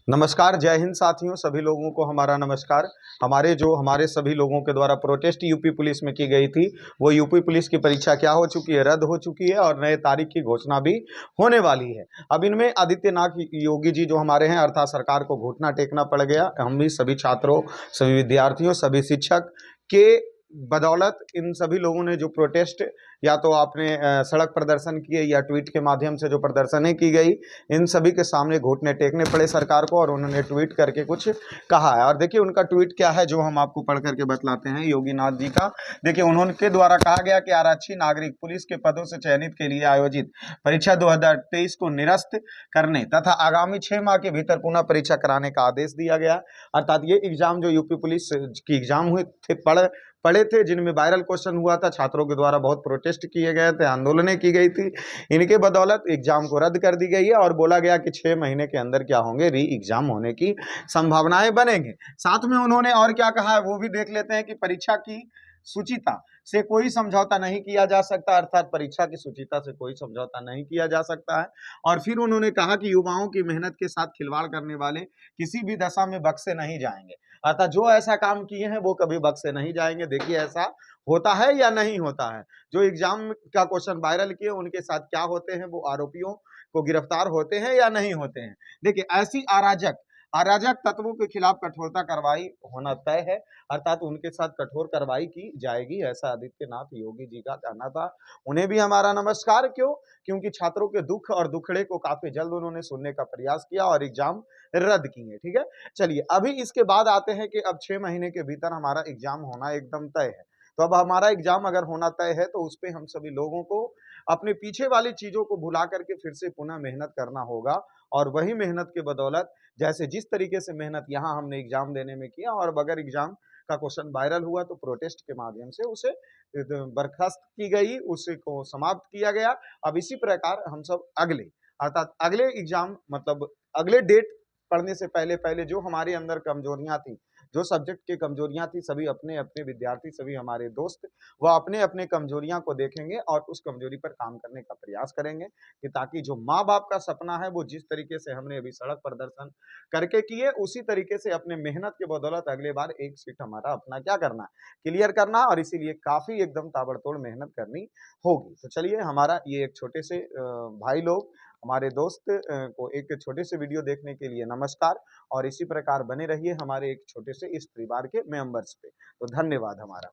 नमस्कार, जय हिंद साथियों, सभी लोगों को हमारा नमस्कार। हमारे सभी लोगों के द्वारा प्रोटेस्ट यूपी पुलिस में की गई थी, वो यूपी पुलिस की परीक्षा क्या हो चुकी है, रद्द हो चुकी है और नए तारीख की घोषणा भी होने वाली है। अब इनमें आदित्यनाथ योगी जी जो हमारे हैं, अर्थात सरकार को घुटना टेकना पड़ गया। हम भी सभी छात्रों, सभी विद्यार्थियों, सभी शिक्षक के बदौलत इन सभी लोगों ने जो प्रोटेस्ट या तो आपने सड़क प्रदर्शन किए या ट्वीट के माध्यम से जो प्रदर्शनें की गई, इन सभी के सामने घुटने टेकने पड़े सरकार को और उन्होंने ट्वीट करके कुछ कहा है। और देखिए उनका ट्वीट क्या है, जो हम आपको पढ़ करके बतलाते हैं योगी नाथ जी का। देखिए उन्होंने द्वारा कहा गया कि आरक्षी नागरिक पुलिस के पदों से चयनित के लिए आयोजित परीक्षा 2023 को निरस्त करने तथा आगामी 6 माह के भीतर पुनः परीक्षा कराने का आदेश दिया गया। अर्थात ये एग्जाम जो यूपी पुलिस की एग्जाम हुए थे, पढ़े थे, जिनमें वायरल क्वेश्चन हुआ था, छात्रों के द्वारा बहुत प्रोटेस्ट किए गए थे, आंदोलनें की गई थी, इनके बदौलत एग्जाम को रद्द कर दी गई है और बोला गया कि 6 महीने के अंदर क्या होंगे, री एग्जाम होने की संभावनाएं बनेंगे। साथ में उन्होंने और क्या कहा है वो भी देख लेते हैं कि परीक्षा की शुचिता से कोई समझौता नहीं किया जा सकता, अर्थात परीक्षा की शुचिता से कोई समझौता नहीं किया जा सकता है। और फिर उन्होंने कहा कि युवाओं की मेहनत के साथ खिलवाड़ करने वाले किसी भी दशा में बख्शे नहीं जाएंगे, अर्थात जो ऐसा काम किए हैं वो कभी बख्शे नहीं जाएंगे। देखिए ऐसा होता है या नहीं होता है, जो एग्जाम का क्वेश्चन वायरल किए उनके साथ क्या होते हैं, वो आरोपियों को गिरफ्तार होते हैं या नहीं होते हैं। देखिए ऐसी अराजक अराजक तत्वों के खिलाफ कठोरता कार्रवाई होना तय है, अर्थात उनके साथ कठोर कार्रवाई की जाएगी, ऐसा आदित्यनाथ योगी जी का कहना था। उन्हें भी हमारा नमस्कार। क्यों? क्योंकि छात्रों के दुख और दुखड़े को काफी जल्द उन्होंने सुनने का प्रयास किया और एग्जाम रद्द किए। ठीक है, चलिए अभी इसके बाद आते हैं कि अब 6 महीने के भीतर हमारा एग्जाम होना एकदम तय है। तो अब हमारा एग्जाम अगर होना तय है तो उस पे हम सभी लोगों को अपने पीछे वाली चीजों को भुला करके फिर से पुनः मेहनत करना होगा। और वही मेहनत के बदौलत, जैसे जिस तरीके से मेहनत यहाँ हमने एग्जाम देने में किया, और अगर एग्जाम का क्वेश्चन वायरल हुआ तो प्रोटेस्ट के माध्यम से उसे बर्खास्त की गई, उसे को समाप्त किया गया। अब इसी प्रकार हम सब अगले, अर्थात अगले एग्जाम मतलब अगले डेट पढ़ने से पहले पहले जो हमारे अंदर कमजोरियां थी, जो सब्जेक्ट की कमजोरियां थी, सभी अपने अपने विद्यार्थी, सभी हमारे दोस्त वह अपने अपने कमजोरियां को देखेंगे और उस कमजोरी पर काम करने का प्रयास करेंगे, कि ताकि जो माँ बाप का सपना है वो जिस तरीके से हमने अभी सड़क प्रदर्शन करके किए, उसी तरीके से अपने मेहनत के बदौलत अगले बार एक सीट हमारा अपना क्या करना है, क्लियर करना है। और इसीलिए काफी एकदम ताबड़तोड़ मेहनत करनी होगी। तो चलिए हमारा ये एक छोटे से भाई लोग, हमारे दोस्त को एक छोटे से वीडियो देखने के लिए नमस्कार। और इसी प्रकार बने रहिए हमारे एक छोटे से इस परिवार के मेंबर्स पे। तो धन्यवाद हमारा।